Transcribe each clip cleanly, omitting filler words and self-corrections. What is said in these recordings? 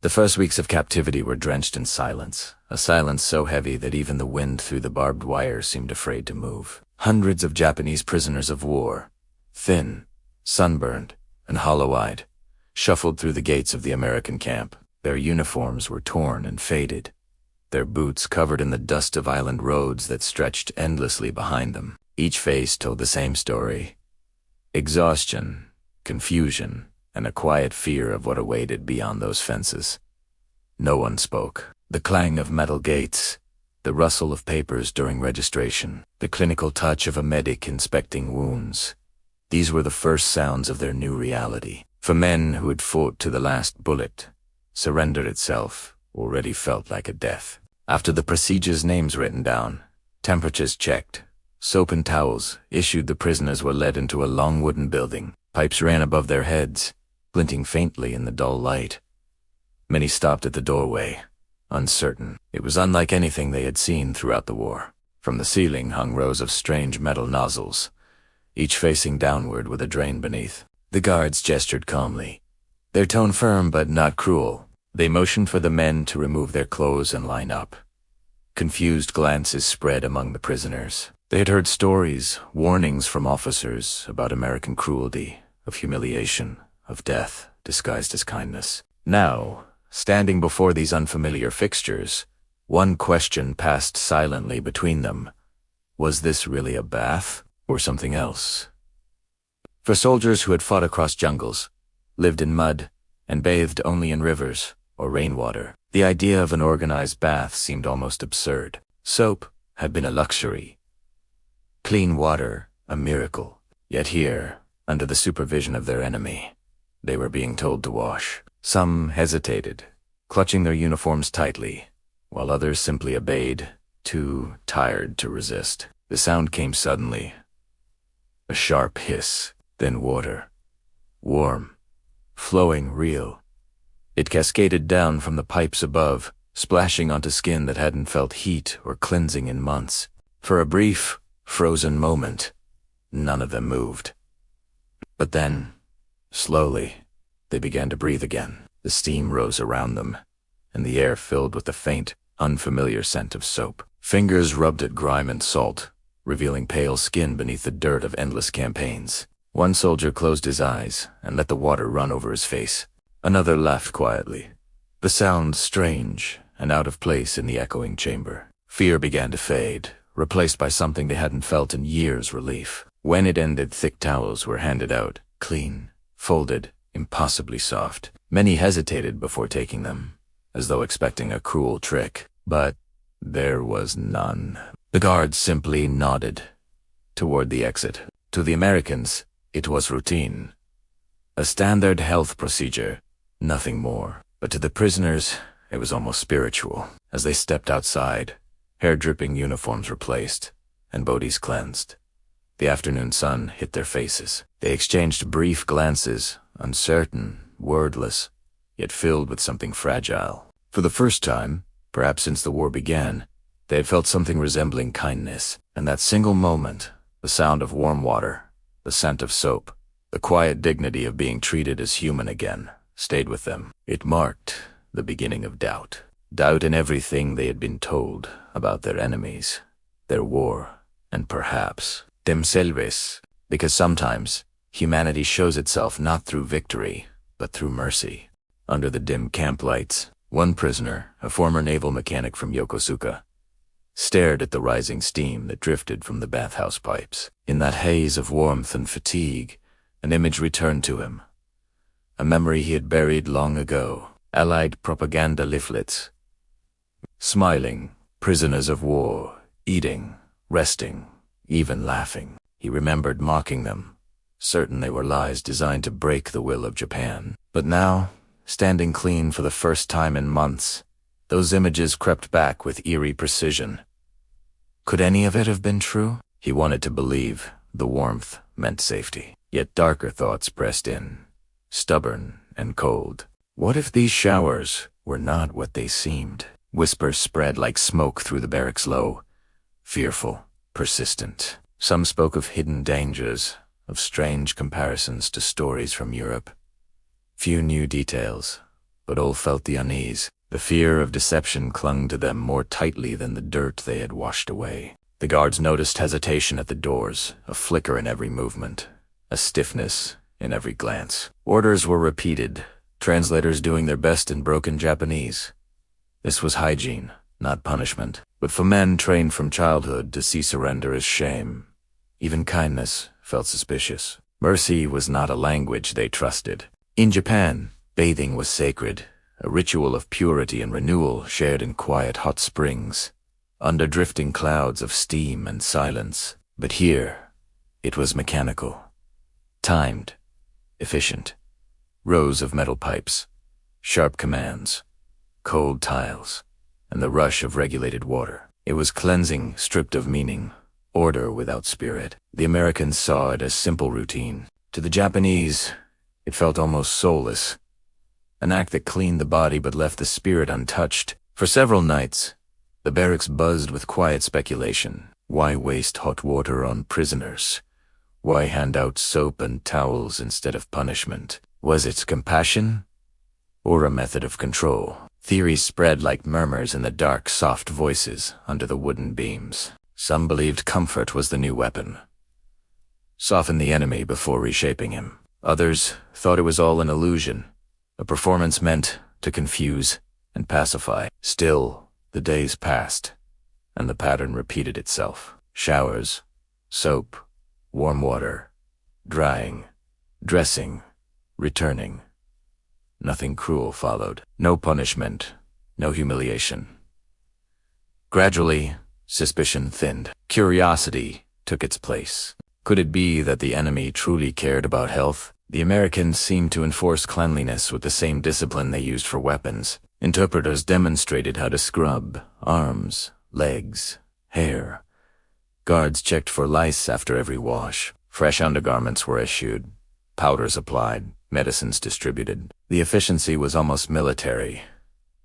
The first weeks of captivity were drenched in silence, a silence so heavy that even the wind through the barbed wire seemed afraid to move. Hundreds of Japanese prisoners of war, thin, sunburned, and hollow-eyed, shuffled through the gates of the American camp. Their uniforms were torn and faded, their boots covered in the dust of island roads that stretched endlessly behind them. Each face told the same story: exhaustion, confusion, and a quiet fear of what awaited beyond those fences. No one spoke. The clang of metal gates, the rustle of papers during registration, the clinical touch of a medic inspecting wounds. These were the first sounds of their new reality. For men who had fought to the last bullet, surrender itself already felt like a death. After the procedures' names written down, temperatures checked, soap and towels issued, the prisoners were led into a long wooden building. Pipes ran above their heads, glinting faintly in the dull light. Many stopped at the doorway, uncertain. It was unlike anything they had seen throughout the war. From the ceiling hung rows of strange metal nozzles, each facing downward with a drain beneath. The guards gestured calmly, their tone firm but not cruel. They motioned for the men to remove their clothes and line up. Confused glances spread among the prisoners. They had heard stories, warnings from officers about American cruelty, of humiliation, of death disguised as kindness. Now, standing before these unfamiliar fixtures, one question passed silently between them. Was this really a bath, or something else? For soldiers who had fought across jungles, lived in mud, and bathed only in rivers or rainwater, the idea of an organized bath seemed almost absurd. Soap had been a luxury, clean water a miracle. Yet here, under the supervision of their enemy, they were being told to wash. Some hesitated, clutching their uniforms tightly, while others simply obeyed, too tired to resist. The sound came suddenly. A sharp hiss, then water. Warm, flowing, real. It cascaded down from the pipes above, splashing onto skin that hadn't felt heat or cleansing in months. For a brief, frozen moment, none of them moved. But then, slowly, they began to breathe again. The steam rose around them, and the air filled with the faint, unfamiliar scent of soap. Fingers rubbed at grime and salt, revealing pale skin beneath the dirt of endless campaigns. One soldier closed his eyes and let the water run over his face. Another laughed quietly, the sound strange and out of place in the echoing chamber. Fear began to fade, replaced by something they hadn't felt in years: relief. When it ended, thick towels were handed out, clean, folded, impossibly soft. Many hesitated before taking them, as though expecting a cruel trick. But there was none. The guards simply nodded toward the exit. To the Americans, it was routine, a standard health procedure, nothing more. But to the prisoners, it was almost spiritual. As they stepped outside, hair-dripping uniforms replaced, and bodies cleansed, the afternoon sun hit their faces. They exchanged brief glances, uncertain, wordless, yet filled with something fragile. For the first time, perhaps since the war began, they had felt something resembling kindness. And that single moment, the sound of warm water, the scent of soap, the quiet dignity of being treated as human again, stayed with them. It marked the beginning of doubt. Doubt in everything they had been told about their enemies, their war, and perhaps themselves. Because sometimes humanity shows itself not through victory, but through mercy. Under the dim camp lights, one prisoner, a former naval mechanic from Yokosuka, stared at the rising steam that drifted from the bathhouse pipes. In that haze of warmth and fatigue, an image returned to him, a memory he had buried long ago. Allied propaganda leaflets, smiling, prisoners of war, eating, resting, even laughing. He remembered mocking them, certain they were lies designed to break the will of Japan. But now, standing clean for the first time in months, those images crept back with eerie precision. Could any of it have been true? He wanted to believe the warmth meant safety. Yet darker thoughts pressed in, stubborn and cold. What if these showers were not what they seemed? Whispers spread like smoke through the barracks low, fearful, persistent. Some spoke of hidden dangers, of strange comparisons to stories from Europe. Few new details, but all felt the unease. The fear of deception clung to them more tightly than the dirt they had washed away. The guards noticed hesitation at the doors, a flicker in every movement, a stiffness in every glance. Orders were repeated, translators doing their best in broken Japanese. This was hygiene, not punishment. But for men trained from childhood to see surrender as shame, even kindness felt suspicious. Mercy was not a language they trusted. In Japan, bathing was sacred, a ritual of purity and renewal shared in quiet hot springs, under drifting clouds of steam and silence. But here, it was mechanical, timed, efficient. Rows of metal pipes, sharp commands, cold tiles, and the rush of regulated water. It was cleansing, stripped of meaning, order without spirit. The Americans saw it as simple routine. To the Japanese, it felt almost soulless, an act that cleaned the body but left the spirit untouched. For several nights, the barracks buzzed with quiet speculation. Why waste hot water on prisoners? Why hand out soap and towels instead of punishment? Was it compassion or a method of control? Theories spread like murmurs in the dark, soft voices under the wooden beams. Some believed comfort was the new weapon. Soften the enemy before reshaping him. Others thought it was all an illusion, a performance meant to confuse and pacify. Still, the days passed, and the pattern repeated itself. Showers, soap, warm water, drying, dressing, returning. Nothing cruel followed. No punishment, no humiliation. Gradually, suspicion thinned. Curiosity took its place. Could it be that the enemy truly cared about health? The Americans seemed to enforce cleanliness with the same discipline they used for weapons. Interpreters demonstrated how to scrub arms, legs, hair. Guards checked for lice after every wash. Fresh undergarments were issued, powders applied, medicines distributed. The efficiency was almost military,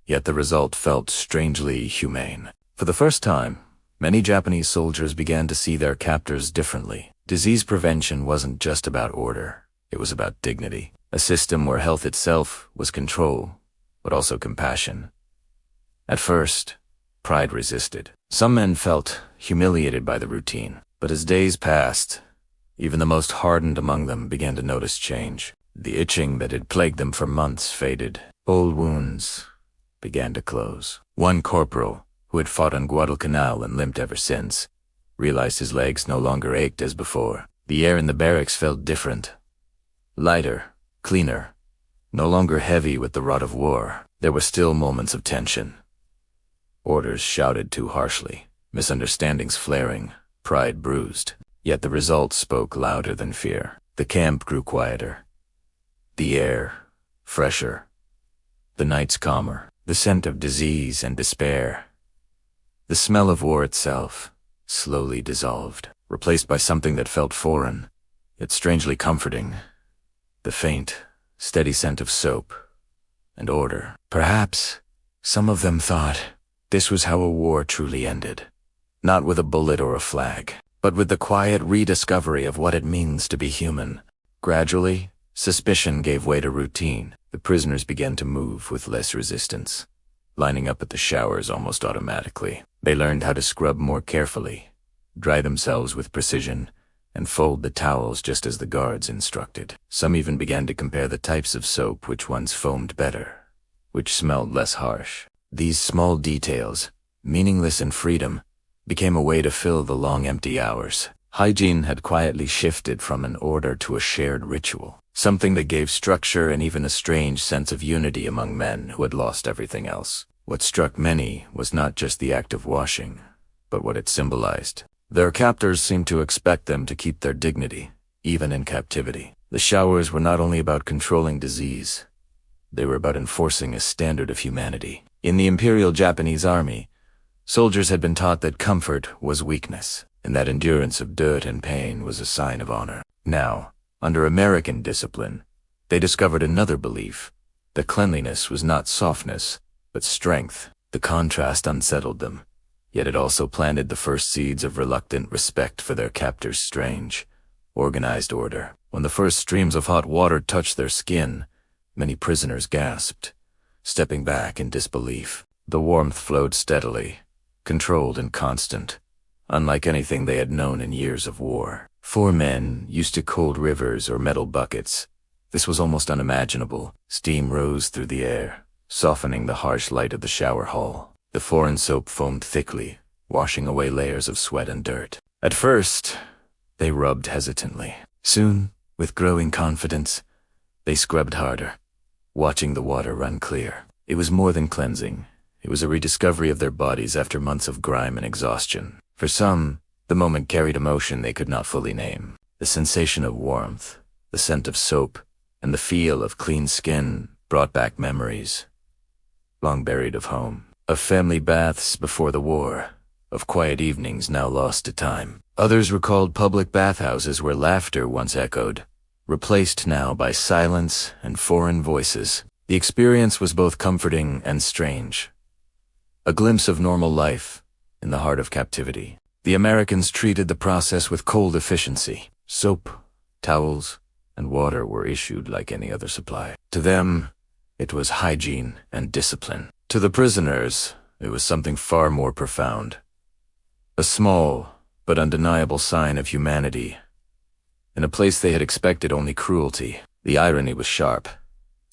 yet the result felt strangely humane. For the first time, many Japanese soldiers began to see their captors differently. Disease prevention wasn't just about order, it was about dignity. A system where health itself was control, but also compassion. At first, pride resisted. Some men felt humiliated by the routine, but as days passed, even the most hardened among them began to notice change. The itching that had plagued them for months faded. Old wounds began to close. One corporal, who had fought on Guadalcanal and limped ever since, realized his legs no longer ached as before. The air in the barracks felt different. Lighter, cleaner, no longer heavy with the rot of war. There were still moments of tension. Orders shouted too harshly, misunderstandings flaring, pride bruised. Yet the results spoke louder than fear. The camp grew quieter. The air, fresher. The nights calmer. The scent of disease and despair. The smell of war itself slowly dissolved, replaced by something that felt foreign, yet strangely comforting. The faint, steady scent of soap and order. Perhaps some of them thought this was how a war truly ended. Not with a bullet or a flag, but with the quiet rediscovery of what it means to be human. Gradually, suspicion gave way to routine. The prisoners began to move with less resistance, lining up at the showers almost automatically. They learned how to scrub more carefully, dry themselves with precision, and fold the towels just as the guards instructed. Some even began to compare the types of soap, which ones foamed better, which smelled less harsh. These small details, meaningless in freedom, became a way to fill the long empty hours. Hygiene had quietly shifted from an order to a shared ritual, something that gave structure and even a strange sense of unity among men who had lost everything else. What struck many was not just the act of washing, but what it symbolized. Their captors seemed to expect them to keep their dignity, even in captivity. The showers were not only about controlling disease, they were about enforcing a standard of humanity. In the Imperial Japanese Army, soldiers had been taught that comfort was weakness, and that endurance of dirt and pain was a sign of honor. Now, under American discipline, they discovered another belief, that cleanliness was not softness, but strength. The contrast unsettled them, yet it also planted the first seeds of reluctant respect for their captors' strange, organized order. When the first streams of hot water touched their skin, many prisoners gasped. stepping back in disbelief. The warmth flowed steadily, controlled and constant, unlike anything they had known in years of war. 4 men, used to cold rivers or metal buckets. This was almost unimaginable. Steam rose through the air, softening the harsh light of the shower hall. The foreign soap foamed thickly, washing away layers of sweat and dirt. At first, they rubbed hesitantly. Soon, with growing confidence, they scrubbed harder, watching the water run clear. It was more than cleansing. It was a rediscovery of their bodies after months of grime and exhaustion. For some, the moment carried emotion they could not fully name. The sensation of warmth, the scent of soap, and the feel of clean skin brought back memories, long buried of home, of family baths before the war, of quiet evenings now lost to time. Others recalled public bathhouses where laughter once echoed, replaced now by silence and foreign voices. The experience was both comforting and strange. A glimpse of normal life in the heart of captivity. The Americans treated the process with cold efficiency. Soap, towels, and water were issued like any other supply. To them, it was hygiene and discipline. To the prisoners, it was something far more profound. A small but undeniable sign of humanity. In a place they had expected only cruelty, the irony was sharp.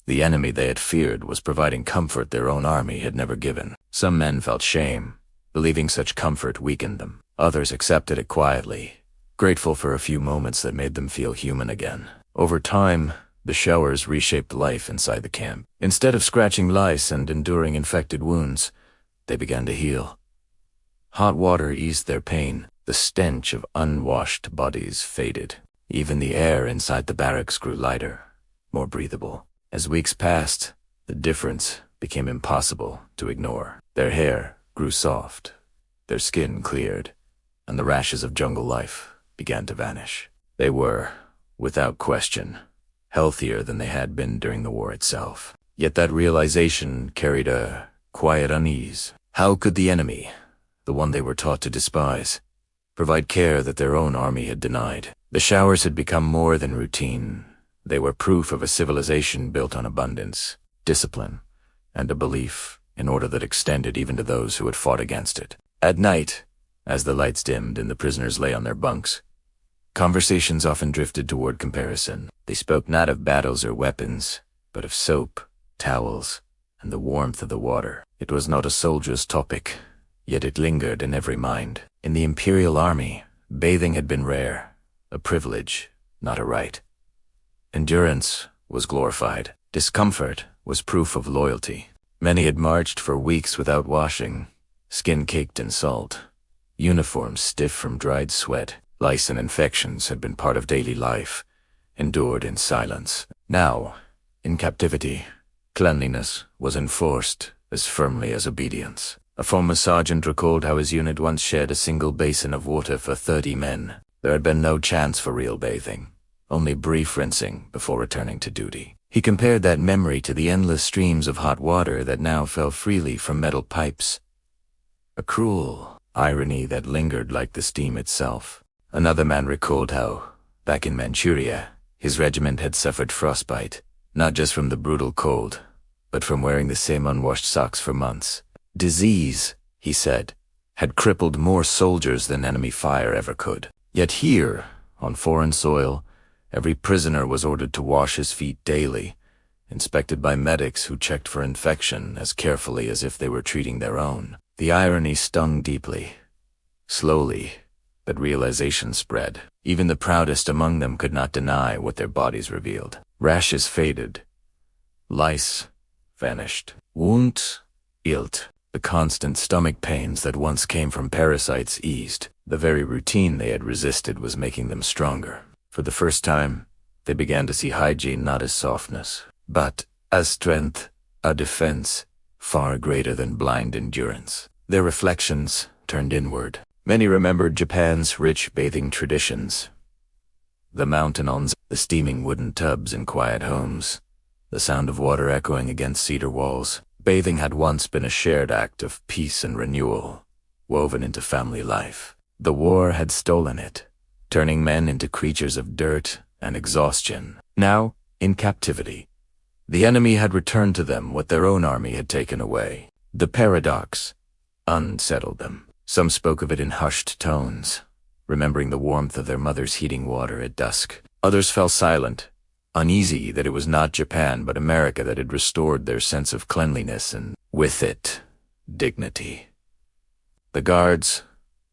The enemy they had feared was providing comfort their own army had never given. Some men felt shame, believing such comfort weakened them. Others accepted it quietly, grateful for a few moments that made them feel human again. Over time, the showers reshaped life inside the camp. Instead of scratching lice and enduring infected wounds, they began to heal. Hot water eased their pain. The stench of unwashed bodies faded. Even the air inside the barracks grew lighter, more breathable. As weeks passed, the difference became impossible to ignore. Their hair grew soft, their skin cleared, and the rashes of jungle life began to vanish. They were, without question, healthier than they had been during the war itself. Yet that realization carried a quiet unease. How could the enemy, the one they were taught to despise, provide care that their own army had denied? The showers had become more than routine. They were proof of a civilization built on abundance, discipline, and a belief in order that extended even to those who had fought against it. At night, as the lights dimmed and the prisoners lay on their bunks, conversations often drifted toward comparison. They spoke not of battles or weapons, but of soap, towels, and the warmth of the water. It was not a soldier's topic, yet it lingered in every mind. In the Imperial Army, bathing had been rare, a privilege, not a right. Endurance was glorified. Discomfort was proof of loyalty. Many had marched for weeks without washing, skin caked in salt, uniforms stiff from dried sweat. Lice and infections had been part of daily life, endured in silence. Now, in captivity, cleanliness was enforced as firmly as obedience. A former sergeant recalled how his unit once shared a single basin of water for 30 men. There had been no chance for real bathing, only brief rinsing before returning to duty. He compared that memory to the endless streams of hot water that now fell freely from metal pipes. A cruel irony that lingered like the steam itself. Another man recalled how, back in Manchuria, his regiment had suffered frostbite, not just from the brutal cold, but from wearing the same unwashed socks for months. Disease, he said, had crippled more soldiers than enemy fire ever could. Yet here, on foreign soil, every prisoner was ordered to wash his feet daily, inspected by medics who checked for infection as carefully as if they were treating their own. The irony stung deeply. Slowly, but realization spread. Even the proudest among them could not deny what their bodies revealed. Rashes faded. Lice vanished. Wounds healed. The constant stomach pains that once came from parasites eased. The very routine they had resisted was making them stronger. For the first time, they began to see hygiene not as softness, but as strength, a defense far greater than blind endurance. Their reflections turned inward. Many remembered Japan's rich bathing traditions. The mountain-ons, the steaming wooden tubs in quiet homes, the sound of water echoing against cedar walls. Bathing had once been a shared act of peace and renewal, woven into family life. The war had stolen it, turning men into creatures of dirt and exhaustion. Now, in captivity, The enemy had returned to them what their own army had taken away. The paradox unsettled them. Some spoke of it in hushed tones, remembering the warmth of their mother's heating water at dusk. Others fell silent, uneasy that it was not Japan but America that had restored their sense of cleanliness and, with it, dignity. The guards,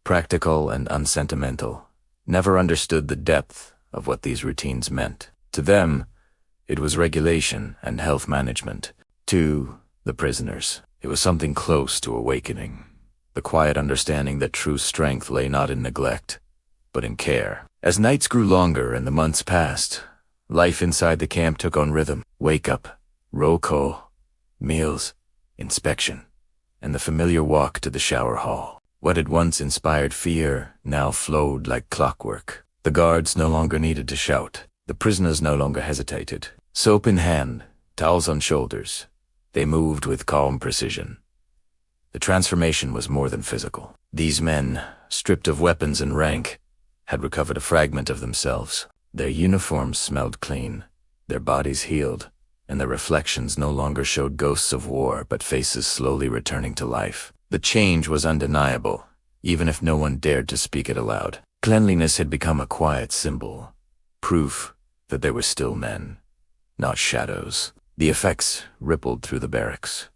practical and unsentimental, never understood the depth of what these routines meant. To them, it was regulation and health management. To the prisoners, it was something close to awakening. The quiet understanding that true strength lay not in neglect, but in care. As nights grew longer and the months passed, life inside the camp took on rhythm. Wake up, roll call, meals, inspection, and the familiar walk to the shower hall. What had once inspired fear now flowed like clockwork. The guards no longer needed to shout. The prisoners no longer hesitated. Soap in hand, towels on shoulders, they moved with calm precision. The transformation was more than physical. These men, stripped of weapons and rank, had recovered a fragment of themselves. Their uniforms smelled clean, their bodies healed, and their reflections no longer showed ghosts of war but faces slowly returning to life. The change was undeniable, even if no one dared to speak it aloud. Cleanliness had become a quiet symbol, proof that they were still men, not shadows. The effects rippled through the barracks.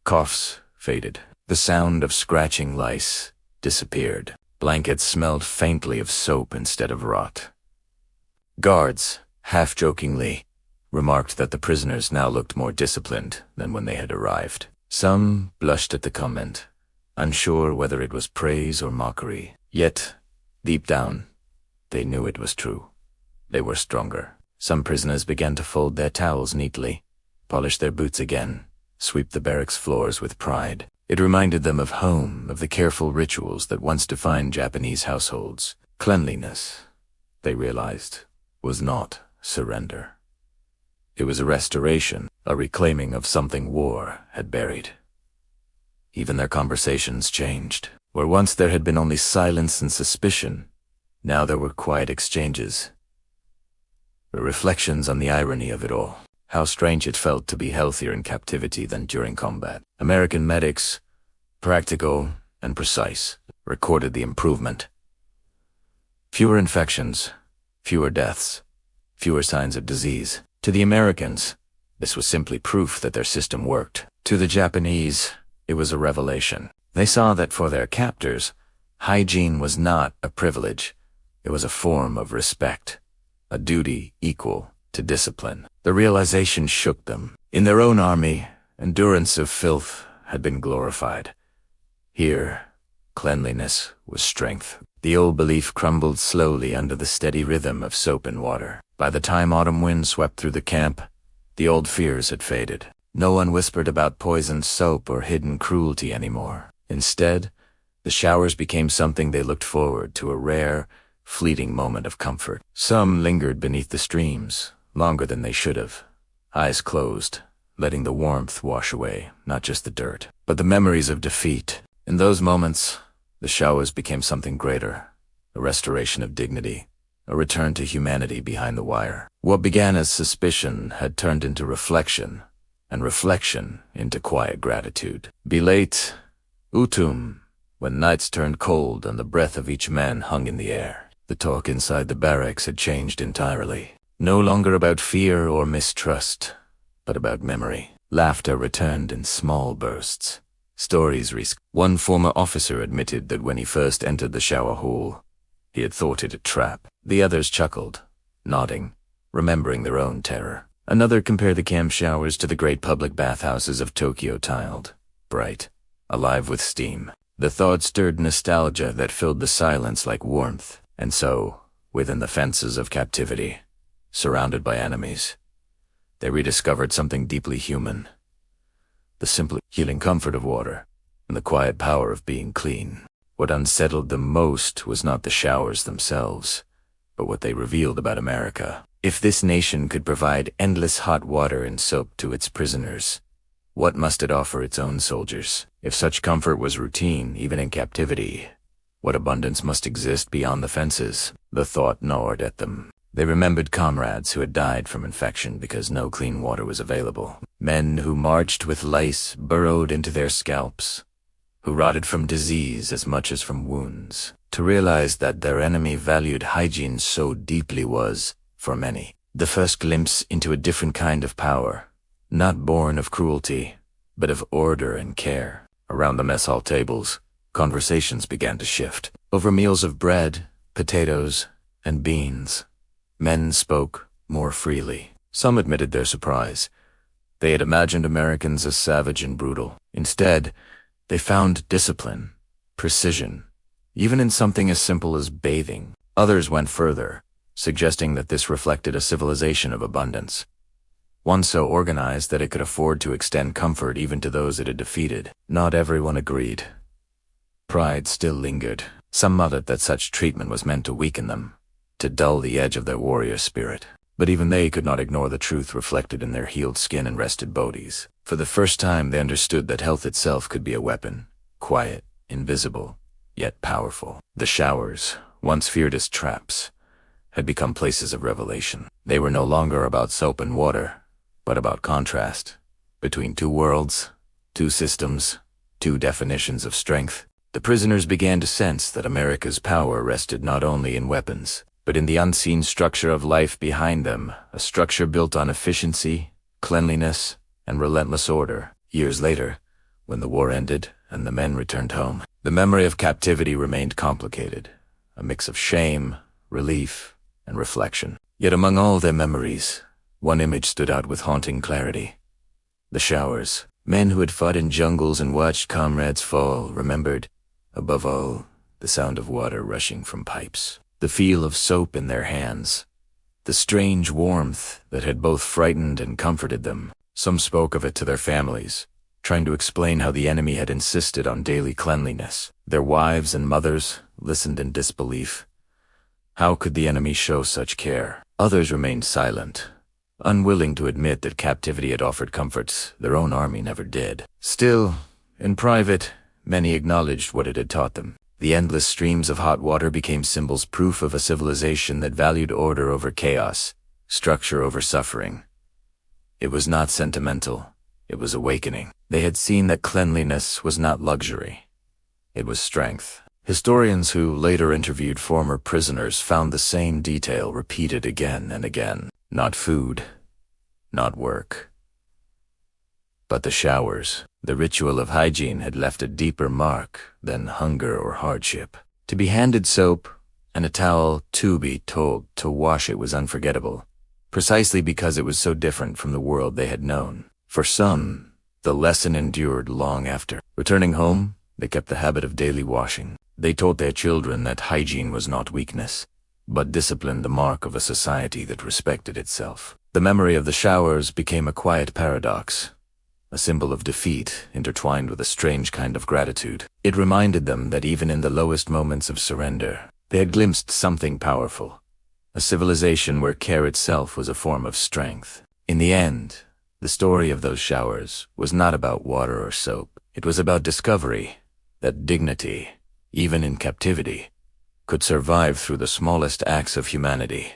Coughs faded. The sound of scratching lice disappeared. Blankets smelled faintly of soap instead of rot. Guards, half-jokingly, remarked that the prisoners now looked more disciplined than when they had arrived. Some blushed at the comment, unsure whether it was praise or mockery. Yet, deep down, they knew it was true. They were stronger. Some prisoners began to fold their towels neatly, polish their boots again, sweep the barracks floors with pride. It reminded them of home, of the careful rituals that once defined Japanese households. Cleanliness, they realized, was not surrender. It was a restoration, a reclaiming of something war had buried. Even their conversations changed. Where once there had been only silence and suspicion, now there were quiet exchanges. The reflections on the irony of it all. How strange it felt to be healthier in captivity than during combat. American medics, practical and precise, recorded the improvement. Fewer infections, fewer deaths, fewer signs of disease. To the Americans, this was simply proof that their system worked. To the Japanese, it was a revelation. They saw that for their captors, hygiene was not a privilege. It was a form of respect, a duty equal to discipline. The realization shook them. In their own army, endurance of filth had been glorified. Here, cleanliness was strength. The old belief crumbled slowly under the steady rhythm of soap and water. By the time autumn wind swept through the camp, the old fears had faded. No one whispered about poisoned soap or hidden cruelty anymore. Instead, the showers became something they looked forward to, a rare, fleeting moment of comfort. Some lingered beneath the streams, longer than they should have, eyes closed, letting the warmth wash away, not just the dirt, but the memories of defeat. In those moments, the showers became something greater, a restoration of dignity, a return to humanity behind the wire. What began as suspicion had turned into reflection, and reflection into quiet gratitude. Belate, utum, when nights turned cold and the breath of each man hung in the air. The talk inside the barracks had changed entirely. No longer about fear or mistrust, but about memory. Laughter returned in small bursts. Stories One former officer admitted that when he first entered the shower hall, he had thought it a trap. The others chuckled, nodding, remembering their own terror. Another compared the camp showers to the great public bathhouses of Tokyo, tiled, bright, alive with steam. The thought stirred nostalgia that filled the silence like warmth. And so, within the fences of captivity, surrounded by enemies, they rediscovered something deeply human. The simple, healing comfort of water, and the quiet power of being clean. What unsettled them most was not the showers themselves, but what they revealed about America. If this nation could provide endless hot water and soap to its prisoners, what must it offer its own soldiers? If such comfort was routine, even in captivity, what abundance must exist beyond the fences? The thought gnawed at them. They remembered comrades who had died from infection because no clean water was available. Men who marched with lice burrowed into their scalps, who rotted from disease as much as from wounds. To realize that their enemy valued hygiene so deeply was, for many, the first glimpse into a different kind of power, not born of cruelty, but of order and care. Around the mess hall tables, conversations began to shift. Over meals of bread, potatoes, and beans, men spoke more freely. Some admitted their surprise. They had imagined Americans as savage and brutal. Instead, they found discipline, precision, even in something as simple as bathing. Others went further, suggesting that this reflected a civilization of abundance, one so organized that it could afford to extend comfort even to those it had defeated. Not everyone agreed. Pride still lingered. Some muttered that such treatment was meant to weaken them, to dull the edge of their warrior spirit. But even they could not ignore the truth reflected in their healed skin and rested bodies. For the first time, they understood that health itself could be a weapon, quiet, invisible, yet powerful. The showers, once feared as traps, had become places of revelation. They were no longer about soap and water, but about contrast between two worlds, two systems, two definitions of strength. The prisoners began to sense that America's power rested not only in weapons, but in the unseen structure of life behind them, a structure built on efficiency, cleanliness, and relentless order. Years later, when the war ended and the men returned home, the memory of captivity remained complicated, a mix of shame, relief, and reflection. Yet among all their memories, one image stood out with haunting clarity. The showers. Men who had fought in jungles and watched comrades fall remembered, above all, the sound of water rushing from pipes, the feel of soap in their hands, the strange warmth that had both frightened and comforted them. Some spoke of it to their families, trying to explain how the enemy had insisted on daily cleanliness. Their wives and mothers listened in disbelief. How could the enemy show such care? Others remained silent, unwilling to admit that captivity had offered comforts their own army never did. Still, in private, many acknowledged what it had taught them. The endless streams of hot water became symbols, proof of a civilization that valued order over chaos, structure over suffering. It was not sentimental, it was awakening. They had seen that cleanliness was not luxury, it was strength. Historians who later interviewed former prisoners found the same detail repeated again and again. Not food, not work, but the showers. The ritual of hygiene had left a deeper mark than hunger or hardship. To be handed soap and a towel, to be told to wash it was unforgettable, precisely because it was so different from the world they had known. For some, the lesson endured long after. Returning home, they kept the habit of daily washing. They taught their children that hygiene was not weakness, but discipline, the mark of a society that respected itself. The memory of the showers became a quiet paradox, a symbol of defeat intertwined with a strange kind of gratitude. It reminded them that even in the lowest moments of surrender, they had glimpsed something powerful, a civilization where care itself was a form of strength. In the end, the story of those showers was not about water or soap. It was about discovery, that dignity, even in captivity, could survive through the smallest acts of humanity.